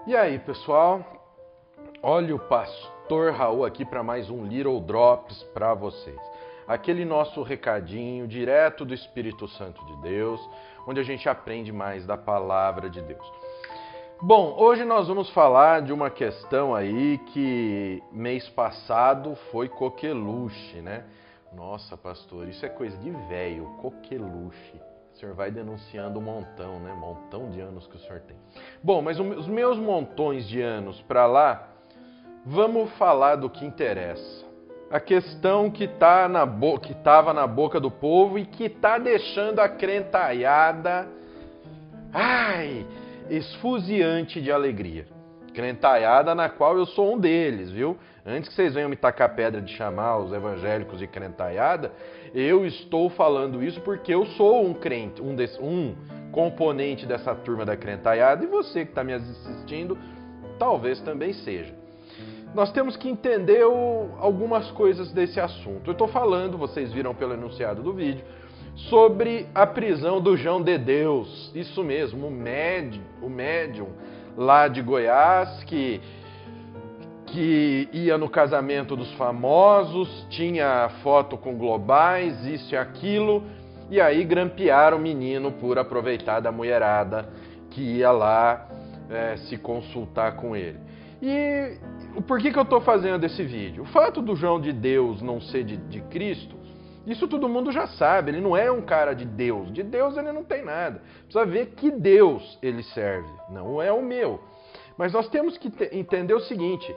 E aí, pessoal? Olha o Pastor Raul aqui para mais um Little Drops para vocês. Aquele nosso recadinho direto do Espírito Santo de Deus, onde a gente aprende mais da palavra de Deus. Bom, hoje nós vamos falar de uma questão aí que mês passado foi coqueluche, né? Nossa, pastor, isso é coisa de velho, coqueluche. O senhor vai denunciando um montão, né? Montão de anos que o senhor tem. Bom, mas os meus montões de anos para lá, vamos falar do que interessa. A questão que estava na boca do povo e que está deixando a crentalhada, esfuziante de alegria. Crentalhada na qual eu sou um deles, viu? Antes que vocês venham me tacar pedra de chamar os evangélicos de crentalhada, eu estou falando isso porque eu sou um crente, um componente dessa turma da crentalhada, e você que está me assistindo talvez também seja. Nós temos que entender algumas coisas desse assunto. Eu estou falando, vocês viram pelo enunciado do vídeo, sobre a prisão do João de Deus. Isso mesmo, o médium lá de Goiás que ia no casamento dos famosos, tinha foto com globais, isso e aquilo, e aí grampearam o menino por aproveitar da mulherada que ia lá se consultar com ele. E por que eu estou fazendo esse vídeo? O fato do João de Deus não ser de Cristo, isso todo mundo já sabe, ele não é um cara de Deus ele não tem nada. Precisa ver que Deus ele serve, não é o meu. Mas nós temos que entender o seguinte,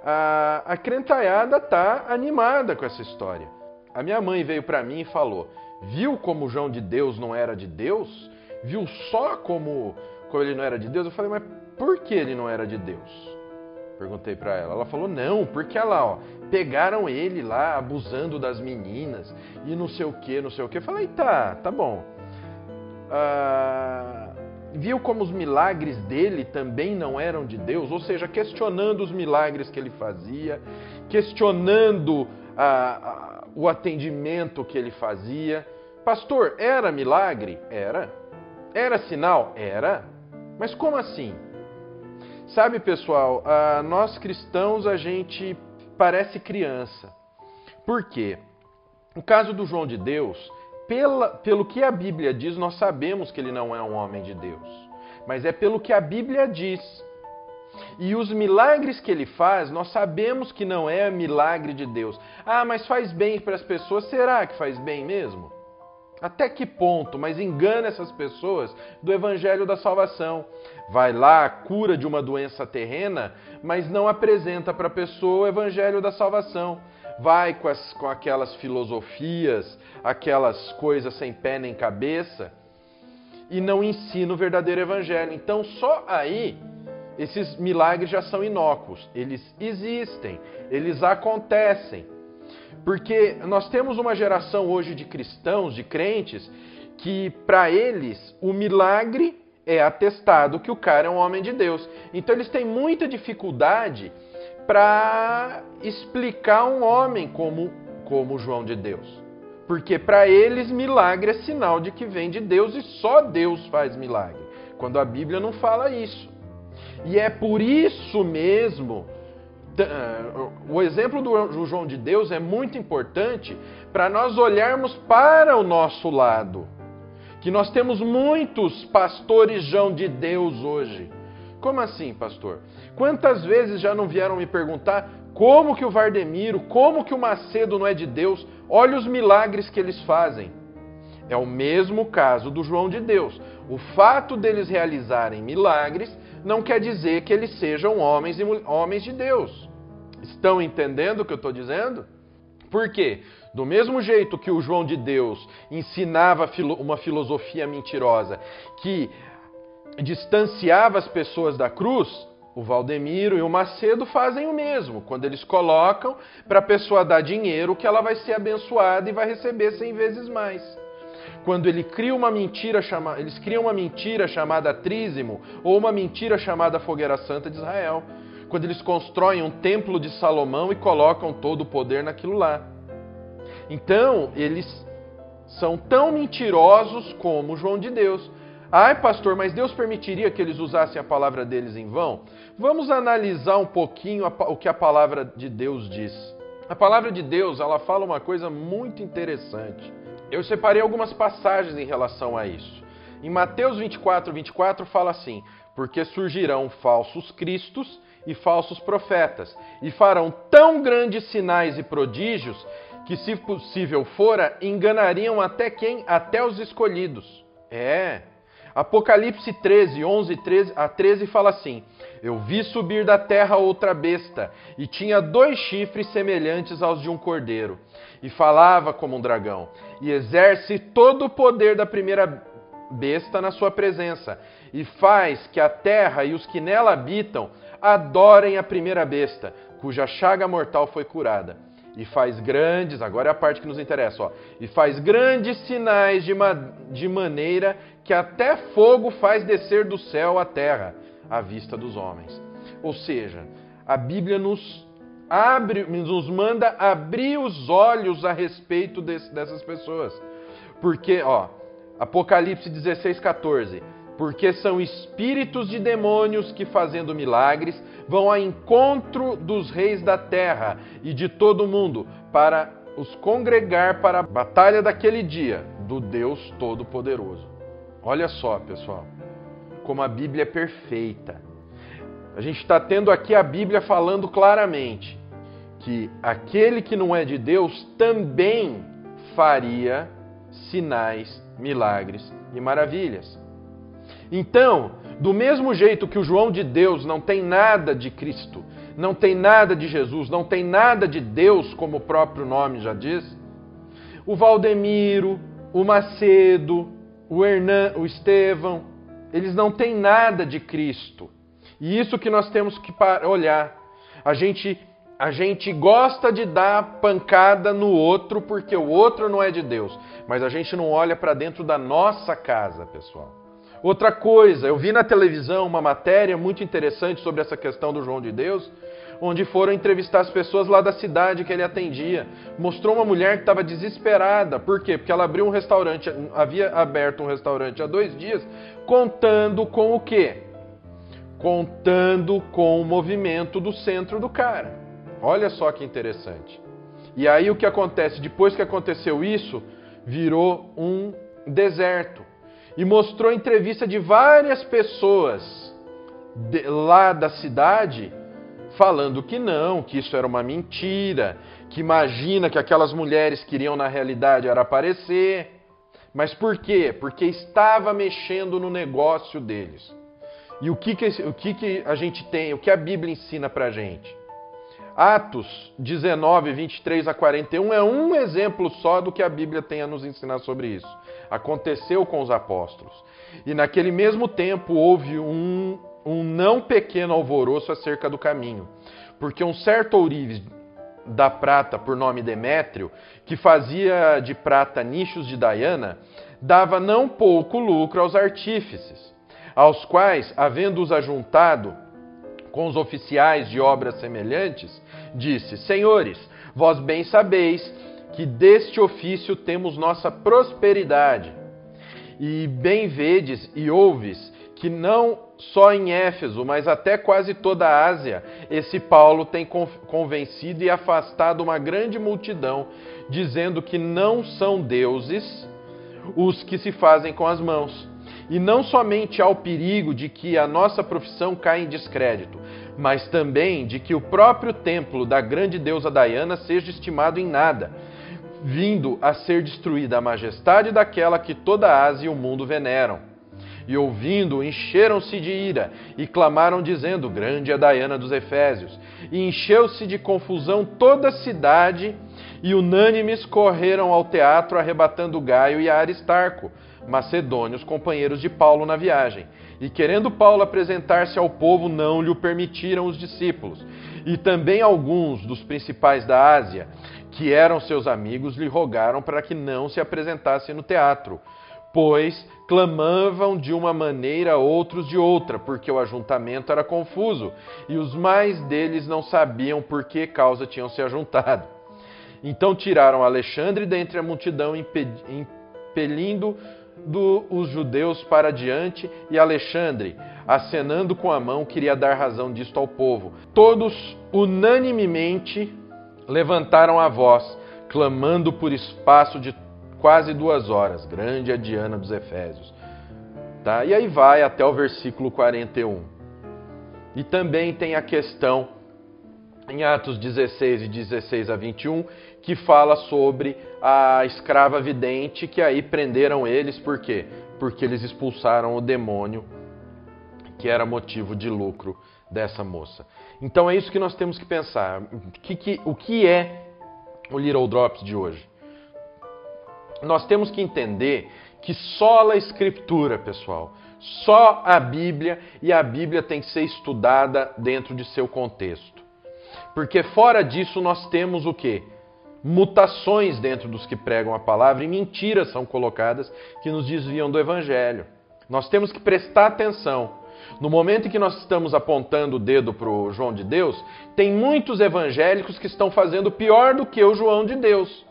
a crentalhada está animada com essa história. A minha mãe veio para mim e falou, viu como o João de Deus não era de Deus? Viu só como ele não era de Deus? Eu falei, mas por que ele não era de Deus? Perguntei para ela. Ela falou, não, porque lá, pegaram ele lá abusando das meninas e não sei o que. Eu falei, tá bom. Viu como os milagres dele também não eram de Deus? Ou seja, questionando os milagres que ele fazia, questionando o atendimento que ele fazia. Pastor, era milagre? Era. Era sinal? Era. Mas como assim? Sabe, pessoal, nós cristãos, a gente parece criança. Por quê? No caso do João de Deus, pelo que a Bíblia diz, nós sabemos que ele não é um homem de Deus. Mas é pelo que a Bíblia diz. E os milagres que ele faz, nós sabemos que não é milagre de Deus. Mas faz bem para as pessoas. Será que faz bem mesmo? Até que ponto? Mas engana essas pessoas do Evangelho da Salvação. Vai lá, cura de uma doença terrena, mas não apresenta para a pessoa o Evangelho da Salvação. Vai com aquelas filosofias, aquelas coisas sem pé nem cabeça, e não ensina o verdadeiro Evangelho. Então só aí, esses milagres já são inócuos. Eles existem, eles acontecem. Porque nós temos uma geração hoje de cristãos, de crentes, que para eles o milagre é atestado que o cara é um homem de Deus. Então eles têm muita dificuldade para explicar um homem como João de Deus. Porque para eles milagre é sinal de que vem de Deus e só Deus faz milagre. Quando a Bíblia não fala isso. E é por isso mesmo... O exemplo do João de Deus é muito importante para nós olharmos para o nosso lado. Que nós temos muitos pastores João de Deus hoje. Como assim, pastor? Quantas vezes já não vieram me perguntar como que o Vardemiro, como que o Macedo não é de Deus? Olha os milagres que eles fazem. É o mesmo caso do João de Deus. O fato deles realizarem milagres não quer dizer que eles sejam homens de Deus. Estão entendendo o que eu estou dizendo? Por quê? Do mesmo jeito que o João de Deus ensinava uma filosofia mentirosa que distanciava as pessoas da cruz, o Valdemiro e o Macedo fazem o mesmo. Quando eles colocam para a pessoa dar dinheiro, que ela vai ser abençoada e vai receber 100 vezes mais. Quando eles criam uma mentira chamada Trízimo ou uma mentira chamada Fogueira Santa de Israel. Quando eles constroem um templo de Salomão e colocam todo o poder naquilo lá. Então, eles são tão mentirosos como João de Deus. Ai, pastor, mas Deus permitiria que eles usassem a palavra deles em vão? Vamos analisar um pouquinho o que a palavra de Deus diz. A palavra de Deus, ela fala uma coisa muito interessante. Eu separei algumas passagens em relação a isso. Em Mateus 24 fala assim: porque surgirão falsos cristos e falsos profetas, e farão tão grandes sinais e prodígios, que se possível fora, enganariam até quem? Até os escolhidos. Apocalipse 13, 11 a 13 fala assim: eu vi subir da terra outra besta, e tinha 2 chifres semelhantes aos de um cordeiro, e falava como um dragão, e exerce todo o poder da primeira besta na sua presença, e faz que a terra e os que nela habitam adorem a primeira besta, cuja chaga mortal foi curada. E faz grandes, agora é a parte que nos interessa, e faz grandes sinais de maneira que até fogo faz descer do céu à terra, à vista dos homens. Ou seja, a Bíblia nos manda abrir os olhos a respeito dessas pessoas. Porque, Apocalipse 16, 14, porque são espíritos de demônios que, fazendo milagres, vão ao encontro dos reis da terra e de todo o mundo, para os congregar para a batalha daquele dia, do Deus Todo-Poderoso. Olha só, pessoal, como a Bíblia é perfeita. A gente está tendo aqui a Bíblia falando claramente que aquele que não é de Deus também faria sinais, milagres e maravilhas. Então, do mesmo jeito que o João de Deus não tem nada de Cristo, não tem nada de Jesus, não tem nada de Deus, como o próprio nome já diz, o Valdemiro, o Macedo, o Hernan, o Estevão, eles não têm nada de Cristo. E isso que nós temos que olhar. A gente gosta de dar pancada no outro porque o outro não é de Deus, mas a gente não olha para dentro da nossa casa, pessoal. Outra coisa, eu vi na televisão uma matéria muito interessante sobre essa questão do João de Deus, onde foram entrevistar as pessoas lá da cidade que ele atendia. Mostrou uma mulher que estava desesperada. Por quê? Porque ela abriu um restaurante, havia aberto um restaurante há 2 dias, contando com o quê? Contando com o movimento do centro do cara. Olha só que interessante. E aí o que acontece? Depois que aconteceu isso, virou um deserto. E mostrou entrevista de várias pessoas lá da cidade falando que não, que isso era uma mentira, que imagina que aquelas mulheres queriam na realidade era aparecer. Mas por quê? Porque estava mexendo no negócio deles. E o que a gente tem, o que a Bíblia ensina pra gente? Atos 19, 23 a 41 é um exemplo só do que a Bíblia tem a nos ensinar sobre isso. Aconteceu com os apóstolos. E naquele mesmo tempo houve um não pequeno alvoroço acerca do caminho. Porque um certo ourives da prata, por nome Demétrio, que fazia de prata nichos de Diana, dava não pouco lucro aos artífices, aos quais, havendo-os ajuntado com os oficiais de obras semelhantes, disse: Senhores, vós bem sabeis que deste ofício temos nossa prosperidade. E bem vedes e ouves que não só em Éfeso, mas até quase toda a Ásia, esse Paulo tem convencido e afastado uma grande multidão, dizendo que não são deuses os que se fazem com as mãos. E não somente há o perigo de que a nossa profissão caia em descrédito, mas também de que o próprio templo da grande deusa Diana seja estimado em nada, vindo a ser destruída a majestade daquela que toda a Ásia e o mundo veneram. E ouvindo, encheram-se de ira e clamaram dizendo: grande é a Diana dos Efésios. E encheu-se de confusão toda a cidade, e unânimes correram ao teatro arrebatando Gaio e Aristarco, macedônios, companheiros de Paulo na viagem. E querendo Paulo apresentar-se ao povo, não lhe o permitiram os discípulos. E também alguns dos principais da Ásia, que eram seus amigos, lhe rogaram para que não se apresentasse no teatro, pois clamavam de uma maneira, outros de outra, porque o ajuntamento era confuso, e os mais deles não sabiam por que causa tinham se ajuntado. Então tiraram Alexandre dentre a multidão, impelindo os judeus para diante e Alexandre, acenando com a mão, queria dar razão disto ao povo. Todos unanimemente levantaram a voz, clamando por espaço de quase 2 horas. Grande a Diana dos Efésios. Tá? E aí vai até o versículo 41. E também tem a questão em Atos 16 e 16 a 21, que fala sobre a escrava vidente, que aí prenderam eles, por quê? Porque eles expulsaram o demônio, que era motivo de lucro dessa moça. Então é isso que nós temos que pensar. O que é o Little Drops de hoje? Nós temos que entender que só a Escritura, pessoal, só a Bíblia, e a Bíblia tem que ser estudada dentro de seu contexto. Porque fora disso nós temos o quê? Mutações dentro dos que pregam a palavra e mentiras são colocadas que nos desviam do Evangelho. Nós temos que prestar atenção. No momento em que nós estamos apontando o dedo para o João de Deus, tem muitos evangélicos que estão fazendo pior do que o João de Deus.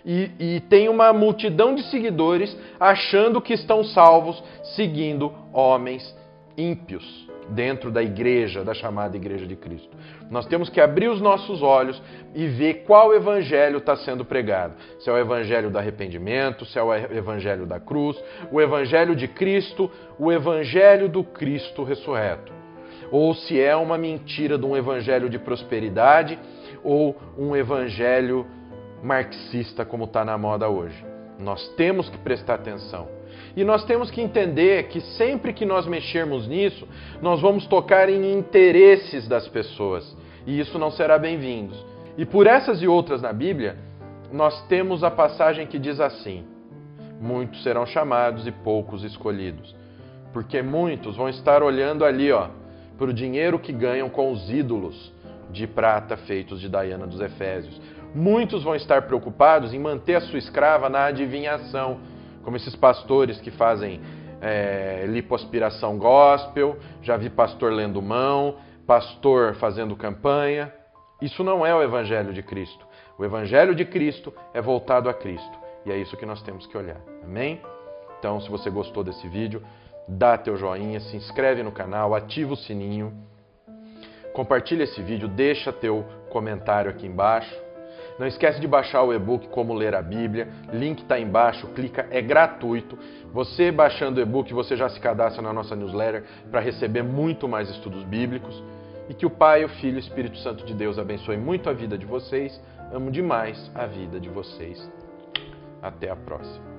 E tem uma multidão de seguidores achando que estão salvos seguindo homens ímpios dentro da igreja, da chamada Igreja de Cristo. Nós temos que abrir os nossos olhos e ver qual evangelho está sendo pregado. Se é o evangelho do arrependimento, se é o evangelho da cruz, o evangelho de Cristo, o evangelho do Cristo ressurreto. Ou se é uma mentira de um evangelho de prosperidade ou um evangelho marxista como está na moda hoje. Nós temos que prestar atenção. E nós temos que entender que sempre que nós mexermos nisso, nós vamos tocar em interesses das pessoas. E isso não será bem-vindo. E por essas e outras na Bíblia, nós temos a passagem que diz assim: muitos serão chamados e poucos escolhidos. Porque muitos vão estar olhando ali, para o dinheiro que ganham com os ídolos de prata feitos de Diana dos Efésios. Muitos vão estar preocupados em manter a sua escrava na adivinhação, como esses pastores que fazem lipoaspiração gospel, já vi pastor lendo mão, pastor fazendo campanha. Isso não é o Evangelho de Cristo. O Evangelho de Cristo é voltado a Cristo. E é isso que nós temos que olhar. Amém? Então, se você gostou desse vídeo, dá teu joinha, se inscreve no canal, ativa o sininho, compartilha esse vídeo, deixa teu comentário aqui embaixo. Não esquece de baixar o e-book Como Ler a Bíblia, link está embaixo, clica, é gratuito. Você baixando o e-book, você já se cadastra na nossa newsletter para receber muito mais estudos bíblicos. E que o Pai, o Filho e o Espírito Santo de Deus abençoe muito a vida de vocês. Amo demais a vida de vocês. Até a próxima.